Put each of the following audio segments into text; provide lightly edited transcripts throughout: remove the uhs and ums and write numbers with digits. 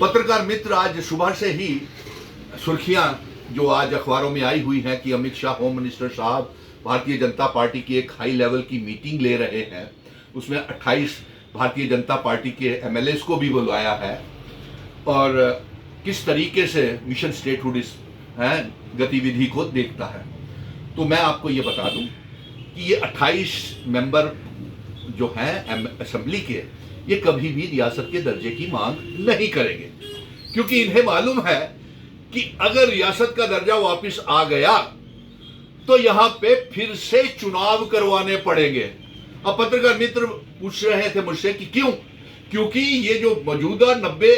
पत्रकार मित्र, आज सुबह से ही सुर्खियां जो आज अखबारों में आई हुई हैं कि अमित शाह होम मिनिस्टर साहब भारतीय जनता पार्टी की एक हाई लेवल की मीटिंग ले रहे हैं। उसमें 28 भारतीय जनता पार्टी के एमएलएस को भी बुलाया है और किस तरीके से मिशन स्टेटहुड इस गतिविधि को देखता है। तो मैं आपको ये बता दूं कि ये 28 मेंबर जो हैं असेंबली के, ये कभी भी रियासत के दर्जे की मांग नहीं करेंगे, क्योंकि इन्हें मालूम है कि अगर रियासत का दर्जा वापस आ गया तो यहां पे फिर से चुनाव करवाने पड़ेंगे। अब पत्रकार मित्र पूछ रहे थे मुझसे कि क्यों, क्योंकि ये जो मौजूदा 90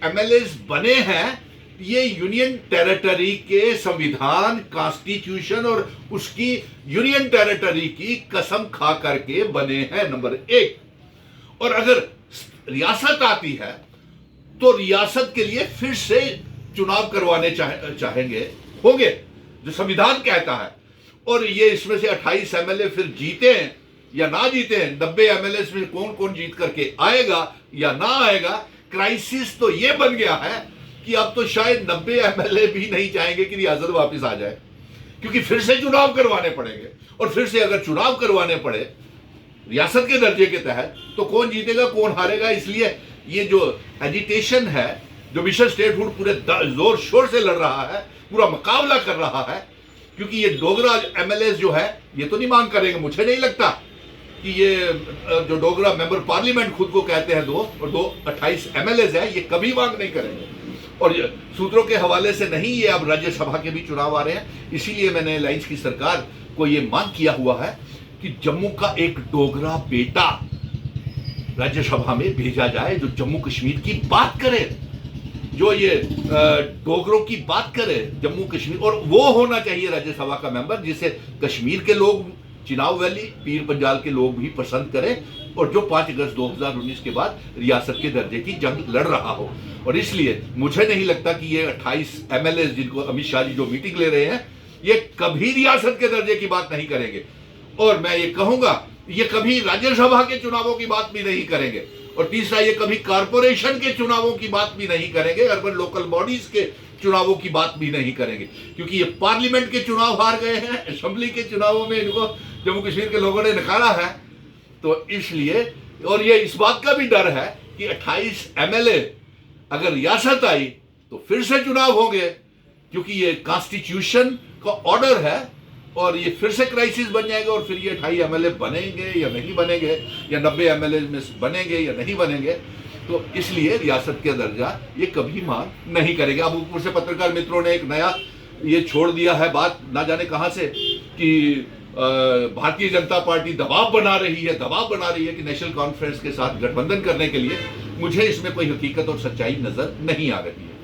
एमएलएस बने हैं, ये यूनियन टेरिटरी के संविधान, कॉन्स्टिट्यूशन और उसकी यूनियन टेरिटरी की कसम खा करके बने हैं, नंबर 1। और अगर रियासत आती है तो रियासत के लिए फिर से चुनाव करवाने चाहेंगे, होंगे, जो संविधान कहता है। और ये इसमें से 28 एमएलए फिर जीते हैं या ना जीते हैं, 90 एमएलए में कौन कौन जीत करके आएगा या ना आएगा, क्राइसिस तो ये बन गया है कि अब तो शायद 90 एमएलए भी नहीं चाहेंगे कि रियासत वापस आ जाए, क्योंकि फिर से चुनाव करवाने पड़ेंगे। और फिर से अगर चुनाव करवाने पड़े रियासत के दर्जे के तहत, तो कौन जीतेगा कौन हारेगा। इसलिए ये जो एजिटेशन है, जो मिशन स्टेटहुड पूरे जोर शोर से लड़ रहा है, पूरा मुकाबला कर रहा है, क्योंकि ये डोगरा एमएलए जो है ये तो नहीं मांग करेंगे। मुझे नहीं लगता कि ये जो डोगरा मेंबर पार्लियामेंट खुद को कहते हैं दो 28 एमएलए है, ये कभी मांग नहीं करेंगे। और सूत्रों के हवाले से नहीं, ये अब राज्यसभा के भी चुनाव आ रहे हैं, इसीलिए मैंने अलायंस की सरकार को ये मांग किया हुआ है कि जम्मू का एक डोगरा बेटा राज्यसभा में भेजा जाए, जो जम्मू कश्मीर की बात करे, जो ये डोगरों की बात करे जम्मू कश्मीर। और वो होना चाहिए राज्यसभा का मेंबर जिसे कश्मीर के लोग, चिनाब वैली, पीर पंजाल के लोग भी पसंद करें, और जो 5 अगस्त 2019 के बाद रियासत के दर्जे की जंग लड़ रहा हो। और इसलिए मुझे नहीं लगता कि ये 28 एमएलए जिनको अमित शाह जी जो मीटिंग ले रहे हैं, ये कभी रियासत के दर्जे की बात नहीं करेंगे। और मैं ये कहूंगा, ये कभी राज्यसभा के चुनावों की बात भी नहीं करेंगे। और तीसरा, ये कभी कारपोरेशन के चुनावों की बात भी नहीं करेंगे, अर्बन लोकल बॉडीज के चुनावों की बात भी नहीं करेंगे, क्योंकि ये पार्लियामेंट के चुनाव हार गए हैं, असेंबली के चुनावों में इनको जम्मू कश्मीर के लोगों ने नकारा है। तो इसलिए, और ये इस बात का भी डर है कि 28 एमएलए अगर रियासत आई तो फिर से चुनाव होंगे, क्योंकि ये कॉन्स्टिट्यूशन का ऑर्डर है, और ये फिर से क्राइसिस बन जाएगा। और फिर ये 28 एमएलए बनेंगे या नहीं बनेंगे, या 90 एमएलए में बनेंगे या नहीं बनेंगे। तो इसलिए रियासत का दर्जा ये कभी मांग नहीं करेगा। अब ऊपर से पत्रकार मित्रों ने एक नया ये छोड़ दिया है बात, ना जाने कहां से, कि भारतीय जनता पार्टी दबाव बना रही है कि नेशनल कॉन्फ्रेंस के साथ गठबंधन करने के लिए। मुझे इसमें कोई हकीकत और सच्चाई नजर नहीं आ रही है।